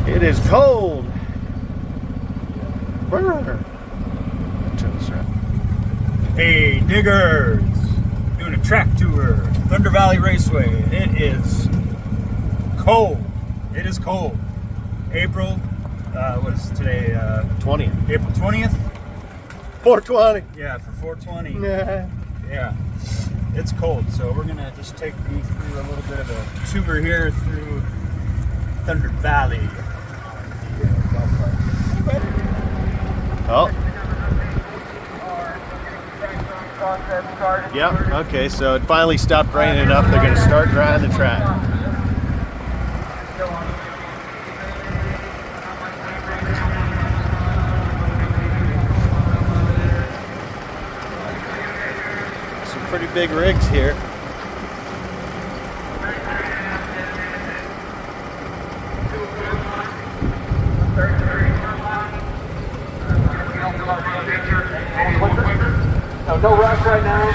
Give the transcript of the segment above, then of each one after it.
It is cold. Brr. Turn this around. Hey, diggers! Doing a track tour, Thunder Valley Raceway. It is cold. It is cold. April, what is today? 20th. April 20th? 420. Yeah, for 420. Nah. Yeah, it's cold. So we're gonna just take you through a little bit of a tour here through Thunder Valley. Oh. Yep, okay, so it finally stopped raining enough. They're going to start drying the track. Some pretty big rigs here. No rush right now.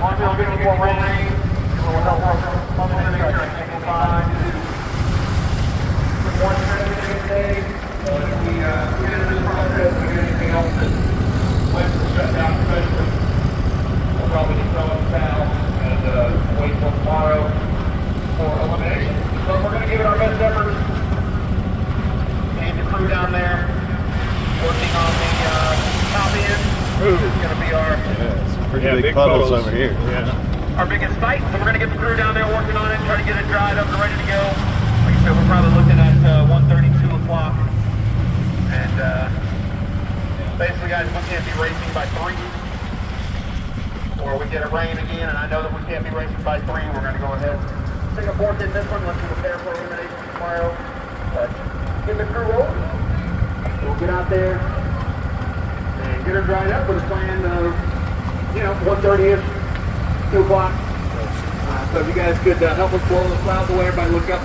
One will get more rain. We'll help us. One minute ago, take 5. One day. If we get into this process, we get anything else that went to shut down especially, we'll probably just throw in the towel and wait till tomorrow for elimination. So we're going to give it our best effort. And the crew down there working on the top end. Is going to be our some pretty big puddles over here. Yeah. Our biggest fight. So we're going to get the crew down there working on it, try to get it dried up and ready to go. Like I said, we're probably looking at 1:30, 2 o'clock. And basically, guys, we can't be racing by 3. Or we get it rain again, and I know that we can't be racing by 3. We're going to go ahead. Singapore did this one. Let's prepare for elimination tomorrow. But get the crew rolling. We'll get out there and get her dried up with a plan of, 1:30ish, 2 o'clock. So if you guys could help us blow the clouds away, everybody look up.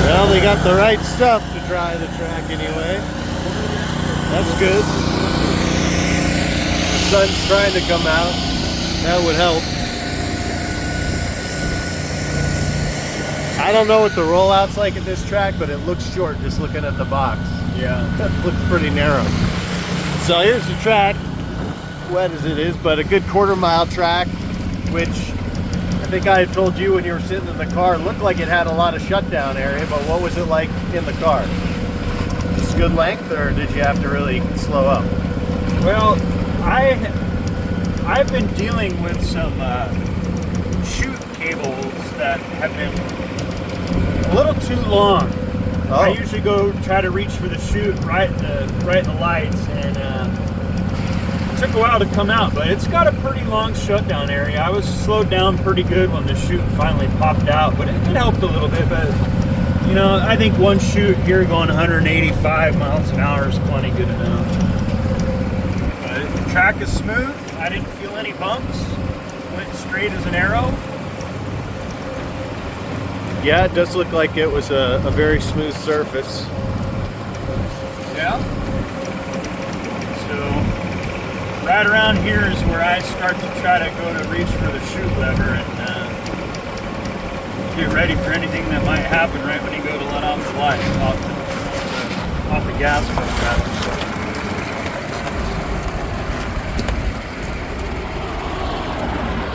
Well, they got the right stuff to dry the track anyway. That's good. The sun's trying to come out. That would help. I don't know what the rollout's like at this track, but it looks short just looking at the box. Yeah. It looks pretty narrow. So here's the track, wet as it is, but a good quarter-mile track, which I think I had told you when you were sitting in the car, looked like it had a lot of shutdown area, but what was it like in the car? Just good length, or did you have to really slow up? Well, I've been dealing with some chute cables that have been a little too long. Oh. I usually go try to reach for the chute right in the lights, and it took a while to come out, but it's got a pretty long shutdown area. I was slowed down pretty good when the chute finally popped out, but it helped a little bit. But I think one chute here going 185 miles an hour is plenty good enough. But the track is smooth. I didn't feel any bumps. Went straight as an arrow. Yeah, it does look like it was a very smooth surface. Yeah. So right around here is where I start to try to go to reach for the chute lever and get ready for anything that might happen right when you go to let off the light, off the gas pump.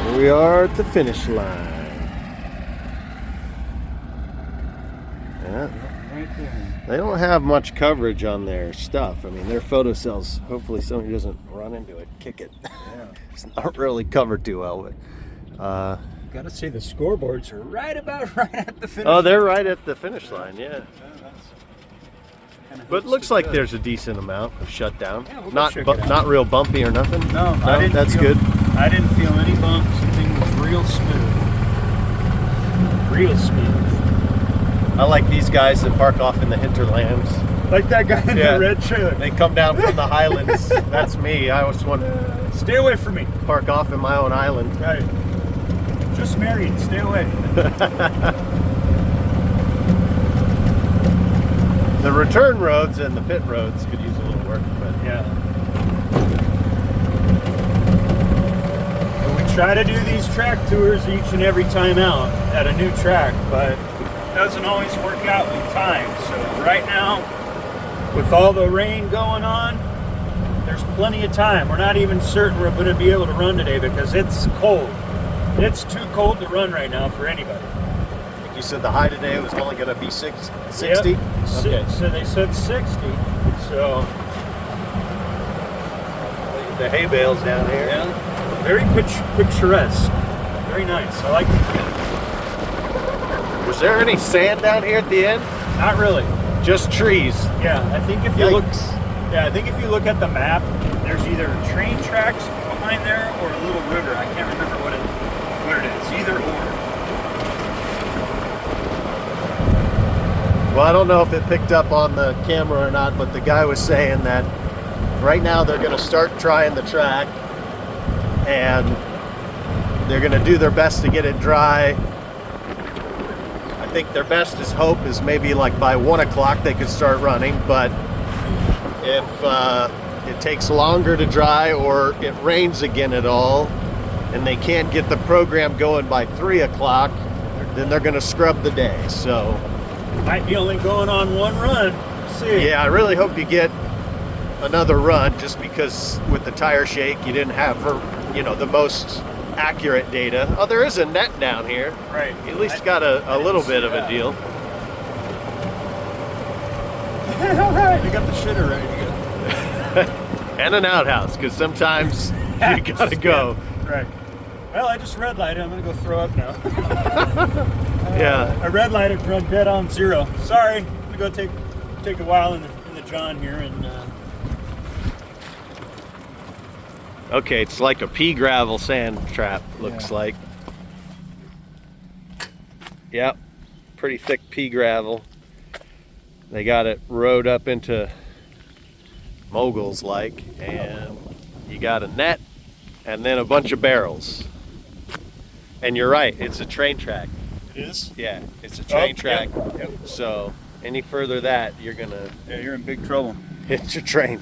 Here we are at the finish line. Yeah. Right there. They don't have much coverage on their stuff. I mean, their photo cells, hopefully somebody doesn't run into it, kick it. Yeah. It's not really covered too well. But, Gotta say the scoreboards are right at the finish. oh, they're right at the finish line, yeah. Kinda But it looks like there's a decent amount of shutdown. Yeah, we'll go Not check it out. not real bumpy or nothing. No, That's good. I didn't feel any bumps. The thing was real smooth. Real smooth. I like these guys that park off in the hinterlands. Like that guy in Yeah. the red trailer. They come down from the highlands. That's me. I always want to Stay away from me. park off in my own island. Right. Just married. Stay away. The return roads and the pit roads could use a little work, but Yeah. But we try to do these track tours each and every time out at a new track, but it doesn't always work out with time. So right now, with all the rain going on, there's plenty of time. We're not even certain we're going to be able to run today because it's cold. It's too cold to run right now for anybody. I think you said the high today was only going to be 60? Yep. Okay. So they said 60. So The hay bales down here. yeah, very picturesque. Very nice. I like it. Was there any sand down here at the end? Not really. Just trees. Yeah, I think if you Yikes. look, I think if you look at the map, there's either train tracks behind there or a little river. I can't remember what it is. Either or. Well, I don't know if it picked up on the camera or not, but the guy was saying that right now they're going to start trying the track and they're going to do their best to get it dry. I think their best hope is maybe like by 1 o'clock they could start running, but if it takes longer to dry or it rains again at all and they can't get the program going by 3 o'clock, then they're going to scrub the day. So Might be only going on one run. Let's see. yeah, I really hope you get another run, just because with the tire shake you didn't have the most accurate data. Oh, there is a net down here. Right. You at least got a little bit of a deal. All right. You got the shitter ready to go. And an outhouse, because sometimes you gotta go. Right. Well, I just red lighted. I'm gonna go throw up now. Yeah. I red lighted, run dead on 0. Sorry. I'm gonna go take a while in the John here and. Okay, it's like a pea gravel sand trap, looks like. Yep, pretty thick pea gravel. They got it rode up into moguls like, and you got a net and then a bunch of barrels. And you're right, it's a train track. It is? Yeah, it's a train track. Yep. So any further that, you're You're in big trouble. hit your train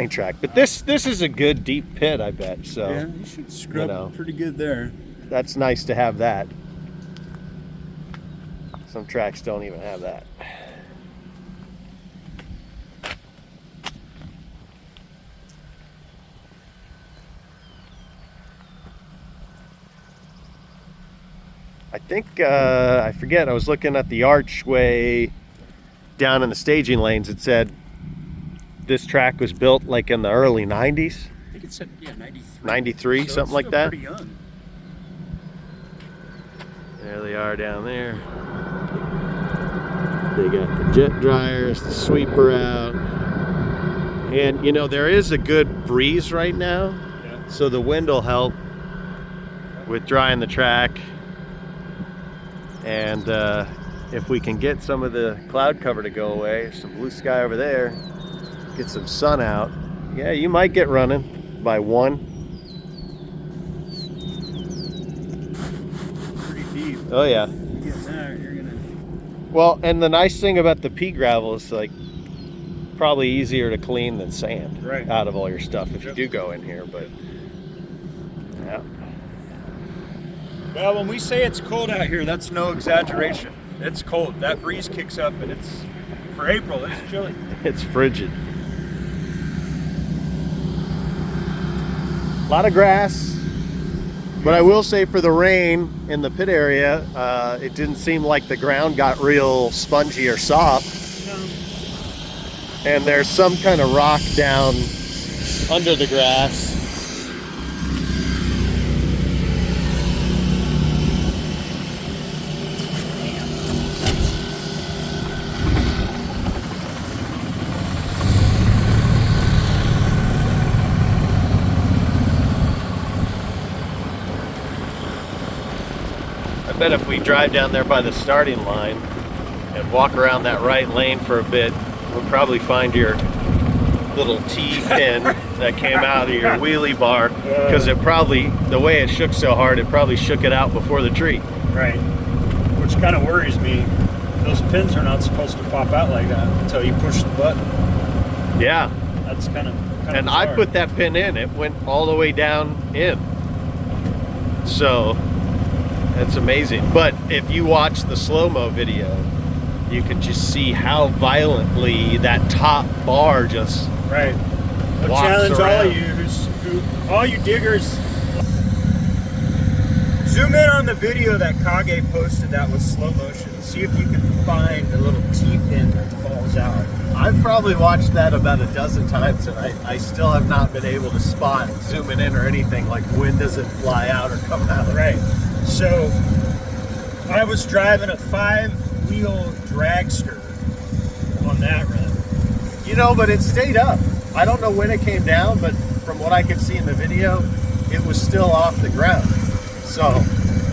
track. But this is a good deep pit, I bet. So Yeah, you should scrub pretty good there. that's nice to have that. Some tracks don't even have that. I think, I forget, I was looking at the archway down in the staging lanes. It said this track was built like in the early 90s. I think it said, 93. 93, So something it's like still that. Pretty young. There they are down there. They got the jet dryers, the sweeper out. And there is a good breeze right now. Yeah. So the wind will help with drying the track. And if we can get some of the cloud cover to go away, some blue sky over there, get some sun out, yeah, you might get running by 1. Pretty deep. Oh yeah. You get there, you're gonna. Well, and the nice thing about the pea gravel is like probably easier to clean than sand out of all your stuff if you do go in here, but yeah. Well, when we say it's cold out here, that's no exaggeration. It's cold. That breeze kicks up, and it's for April. It's chilly. It's frigid. A lot of grass, but I will say for the rain in the pit area, it didn't seem like the ground got real spongy or soft. And there's some kind of rock down under the grass. I bet if we drive down there by the starting line and walk around that right lane for a bit, we'll probably find your little T-pin that came out of your wheelie bar, because it probably, the way it shook so hard, it probably shook it out before the tree. Right. Which kind of worries me. Those pins are not supposed to pop out like that until you push the button. Yeah. That's kind of And I put that pin in, it went all the way down in. So it's amazing. But if you watch the slow-mo video, you can just see how violently that top bar just Right. I'll walks challenge all around. of you, all you diggers. Zoom in on the video that Kage posted that was slow motion. See if you can find the little T-pin that falls out. I've probably watched that about a dozen times, and I still have not been able to spot zooming in or anything, like when does it fly out or come out. Right. So I was driving a 5-wheel dragster on that run. You know, but it stayed up. I don't know when it came down, but from what I could see in the video, it was still off the ground. So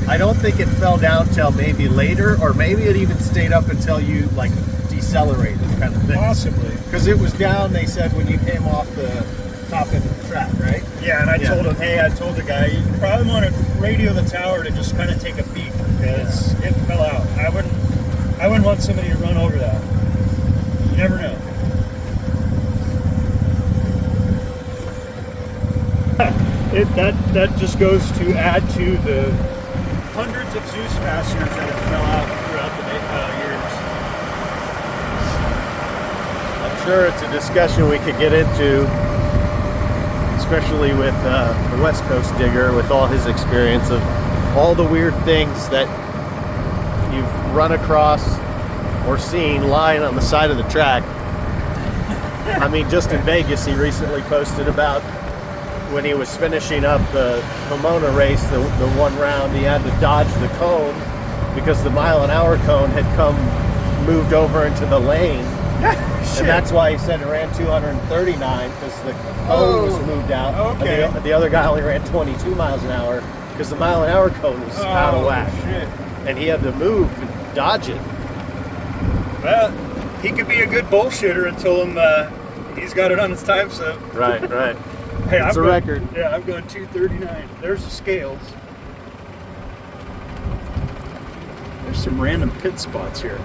I don't think it fell down till maybe later, or maybe it even stayed up until you like decelerated, kind of thing. Possibly. Because it was down, they said, when you came off the top end of the track, right? Yeah, and I told him, hey, I told the guy, you probably want to radio the tower to just kind of take a peek because it fell out. I wouldn't want somebody to run over that. You never know. That just goes to add to the hundreds of Zeus fasteners that have fell out throughout the years. I'm sure it's a discussion we could get into, especially with the West Coast digger, with all his experience of all the weird things that you've run across or seen lying on the side of the track. I mean, just in Vegas, he recently posted about when he was finishing up the Pomona race, the one round, he had to dodge the cone because the mile-an-hour cone had moved over into the lane. And that's why he said it ran 239, because the cone was moved out. Okay. And the other guy only ran 22 miles an hour because the mile-an-hour cone was out of whack. Shit. And he had to move and dodge it. Well, he could be a good bullshitter until he's got it on his time slip. Right. Hey, It's a record. Yeah, I'm going 239. There's the scales. There's some random pit spots here.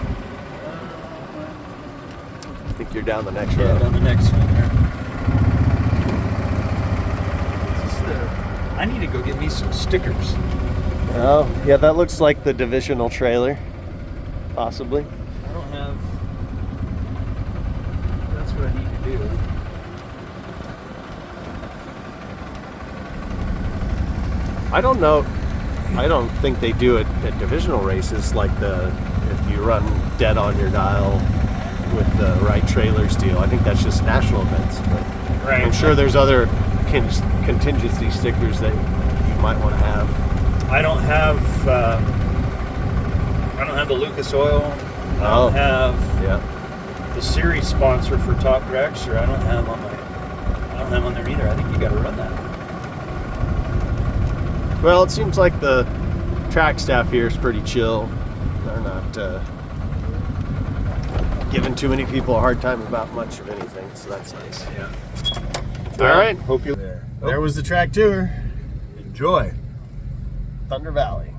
I think you're down the next Yeah, road. on the next one there. I need to go get me some stickers. Oh, yeah, that looks like the divisional trailer, possibly. I don't have. That's what I need to do. I don't know. I don't think they do it at divisional races like if you run dead on your dial with the right trailers deal. I think that's just national events. But Right. I'm sure there's other contingency stickers that you might want to have. I don't have the Lucas Oil. I don't have the series sponsor for Top Dragster. I don't have on there either. I think you got to run that. Well, it seems like the track staff here is pretty chill. They're not giving too many people a hard time about much of anything, so that's nice. Yeah. All right. Hope you're there. There was the track tour. Enjoy. Thunder Valley.